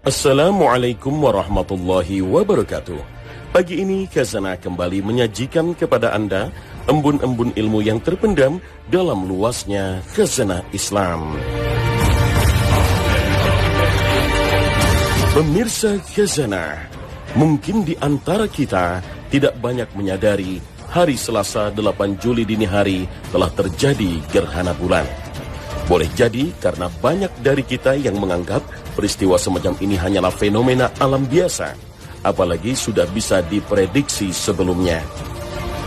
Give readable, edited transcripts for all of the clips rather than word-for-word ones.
Assalamualaikum warahmatullahi wabarakatuh. Pagi ini Khazanah kembali menyajikan kepada Anda embun-embun ilmu yang terpendam dalam luasnya Khazanah Islam. Pemirsa Khazanah, mungkin di antara kita tidak banyak menyadari hari Selasa 8 Juli dini hari telah terjadi gerhana bulan. Boleh jadi karena banyak dari kita yang menganggap peristiwa semacam ini hanyalah fenomena alam biasa, apalagi sudah bisa diprediksi sebelumnya.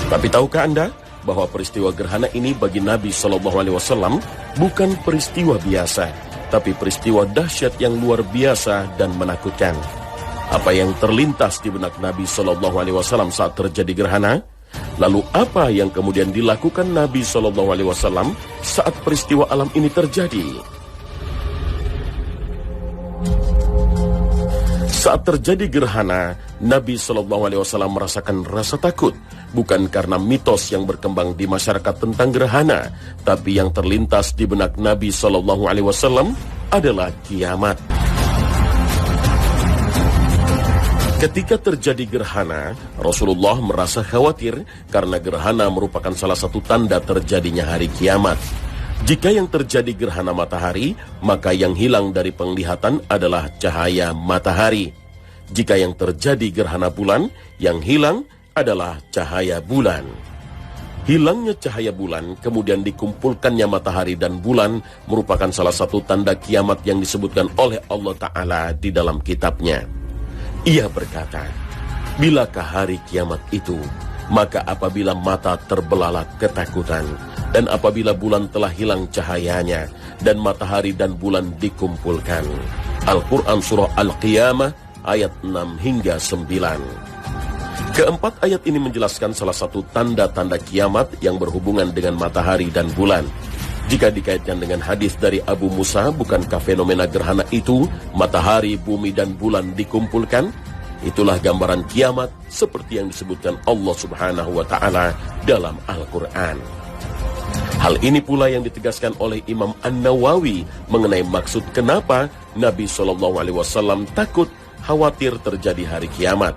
Tapi tahukah Anda bahwa peristiwa gerhana ini bagi Nabi SAW bukan peristiwa biasa, tapi peristiwa dahsyat yang luar biasa dan menakutkan. Apa yang terlintas di benak Nabi SAW saat terjadi gerhana? Lalu apa yang kemudian dilakukan Nabi SAW saat peristiwa alam ini terjadi? Saat terjadi gerhana, Nabi SAW merasakan rasa takut, bukan karena mitos yang berkembang di masyarakat tentang gerhana, tapi yang terlintas di benak Nabi SAW adalah kiamat. Ketika terjadi gerhana, Rasulullah merasa khawatir karena gerhana merupakan salah satu tanda terjadinya hari kiamat. Jika yang terjadi gerhana matahari, maka yang hilang dari penglihatan adalah cahaya matahari. Jika yang terjadi gerhana bulan, yang hilang adalah cahaya bulan. Hilangnya cahaya bulan, kemudian dikumpulkannya matahari dan bulan merupakan salah satu tanda kiamat yang disebutkan oleh Allah Ta'ala di dalam kitabnya. Ia berkata, bilakah hari kiamat itu? Maka apabila mata terbelalak ketakutan, dan apabila bulan telah hilang cahayanya, dan matahari dan bulan dikumpulkan. Al-Quran Surah Al-Qiyamah ayat 6 hingga 9. Keempat ayat ini menjelaskan salah satu tanda-tanda kiamat yang berhubungan dengan matahari dan bulan. Jika dikaitkan dengan hadis dari Abu Musa, bukankah fenomena gerhana itu, matahari, bumi, dan bulan dikumpulkan? Itulah gambaran kiamat seperti yang disebutkan Allah Subhanahu wa Ta'ala dalam Al-Quran. Hal ini pula yang ditegaskan oleh Imam An-Nawawi mengenai maksud kenapa Nabi SAW takut khawatir terjadi hari kiamat.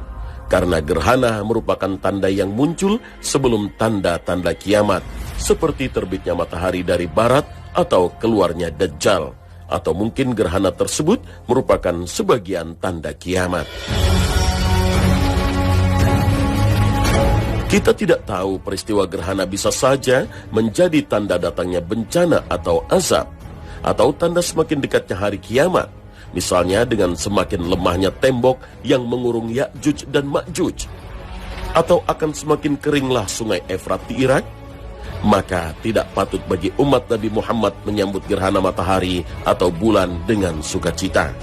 Karena gerhana merupakan tanda yang muncul sebelum tanda-tanda kiamat, seperti terbitnya matahari dari barat atau keluarnya Dajjal, atau mungkin gerhana tersebut merupakan sebagian tanda kiamat. Kita tidak tahu peristiwa gerhana bisa saja menjadi tanda datangnya bencana atau azab, atau tanda semakin dekatnya hari kiamat. Misalnya dengan semakin lemahnya tembok yang mengurung Ya'juj dan Ma'juj, atau akan semakin keringlah sungai Efrat di Irak. Maka tidak patut bagi umat Nabi Muhammad menyambut gerhana matahari atau bulan dengan sukacita,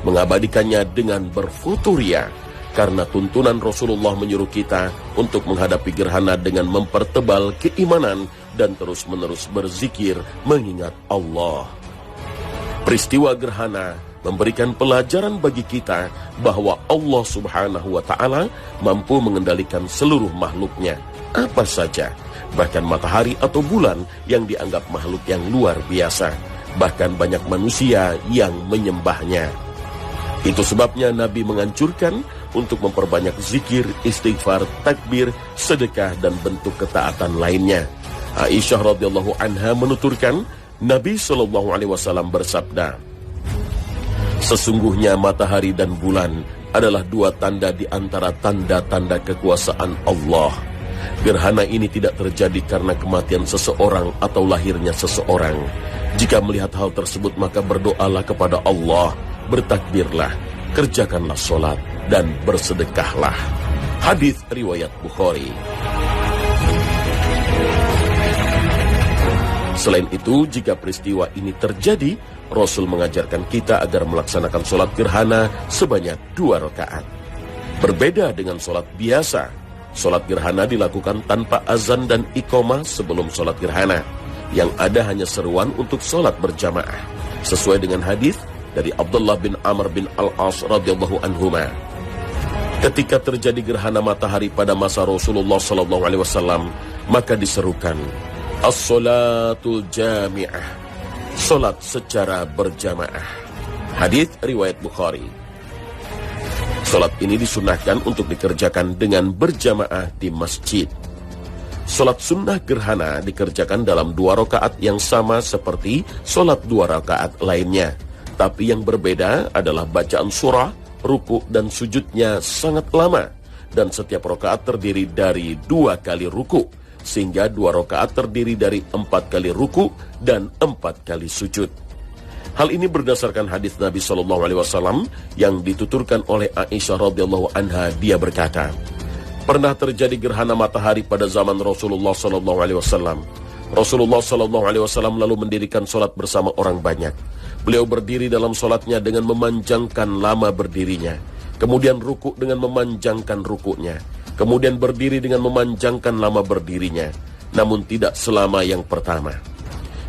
mengabadikannya dengan berfuturia, karena tuntunan Rasulullah menyuruh kita untuk menghadapi gerhana dengan mempertebal keimanan dan terus-menerus berzikir mengingat Allah. Peristiwa gerhana memberikan pelajaran bagi kita bahwa Allah Subhanahu wa Ta'ala mampu mengendalikan seluruh makhluknya, apa saja, bahkan matahari atau bulan yang dianggap makhluk yang luar biasa, bahkan banyak manusia yang menyembahnya. Itu sebabnya Nabi menganjurkan untuk memperbanyak zikir, istighfar, takbir, sedekah, dan bentuk ketaatan lainnya. Aisyah radhiyallahu anha menuturkan, Nabi SAW bersabda, sesungguhnya matahari dan bulan adalah dua tanda di antara tanda-tanda kekuasaan Allah. Gerhana ini tidak terjadi karena kematian seseorang atau lahirnya seseorang. Jika melihat hal tersebut, maka berdoalah kepada Allah, bertakbirlah, kerjakanlah sholat, dan bersedekahlah. Hadis riwayat Bukhari. Selain itu, jika peristiwa ini terjadi, Rasul mengajarkan kita agar melaksanakan sholat gerhana sebanyak 2 rakaat. Berbeda dengan sholat biasa, sholat gerhana dilakukan tanpa azan dan iqamah sebelum sholat gerhana. Yang ada hanya seruan untuk sholat berjamaah, sesuai dengan hadis dari Abdullah bin Amr bin Al-As radhiyallahu anhuma. Ketika terjadi gerhana matahari pada masa Rasulullah SAW, maka diserukan as-salatul jami'ah, salat secara berjamaah. Hadis riwayat Bukhari. Sholat ini disunahkan untuk dikerjakan dengan berjamaah di masjid. Sholat sunnah gerhana dikerjakan dalam 2 rakaat yang sama seperti sholat 2 rakaat lainnya. Tapi yang berbeda adalah bacaan surah, ruku dan sujudnya sangat lama. Dan setiap rakaat terdiri dari 2 kali ruku, sehingga 2 rakaat terdiri dari 4 kali ruku dan 4 kali sujud. Hal ini berdasarkan hadis Nabi SAW yang dituturkan oleh Aisyah radhiyallahu anha. Dia berkata, pernah terjadi gerhana matahari pada zaman Rasulullah SAW. Rasulullah SAW lalu mendirikan sholat bersama orang banyak. Beliau berdiri dalam sholatnya dengan memanjangkan lama berdirinya. Kemudian ruku dengan memanjangkan rukunya. Kemudian berdiri dengan memanjangkan lama berdirinya. Namun tidak selama yang pertama.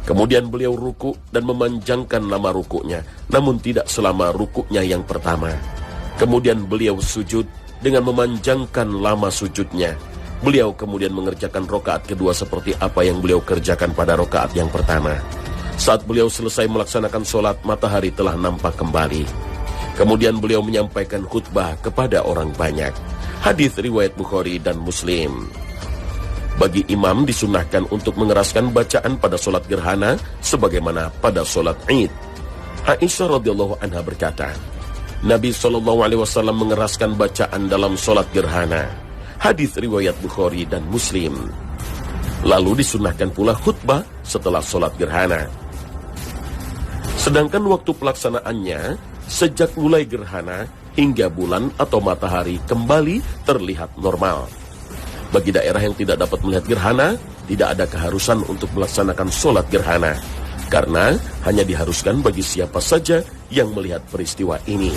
Kemudian beliau ruku dan memanjangkan lama rukunya, namun tidak selama rukunya yang pertama. Kemudian beliau sujud dengan memanjangkan lama sujudnya. Beliau kemudian mengerjakan rakaat kedua seperti apa yang beliau kerjakan pada rakaat yang pertama. Saat beliau selesai melaksanakan sholat, matahari telah nampak kembali. Kemudian beliau menyampaikan khutbah kepada orang banyak. Hadis riwayat Bukhari dan Muslim. Bagi imam disunahkan untuk mengeraskan bacaan pada sholat gerhana sebagaimana pada sholat Id. Aisyah radhiyallahu anha berkata, Nabi SAW mengeraskan bacaan dalam sholat gerhana. Hadis riwayat Bukhari dan Muslim. Lalu disunahkan pula khutbah setelah sholat gerhana. Sedangkan waktu pelaksanaannya sejak mulai gerhana hingga bulan atau matahari kembali terlihat normal. Bagi daerah yang tidak dapat melihat gerhana, tidak ada keharusan untuk melaksanakan sholat gerhana. Karena hanya diharuskan bagi siapa saja yang melihat peristiwa ini.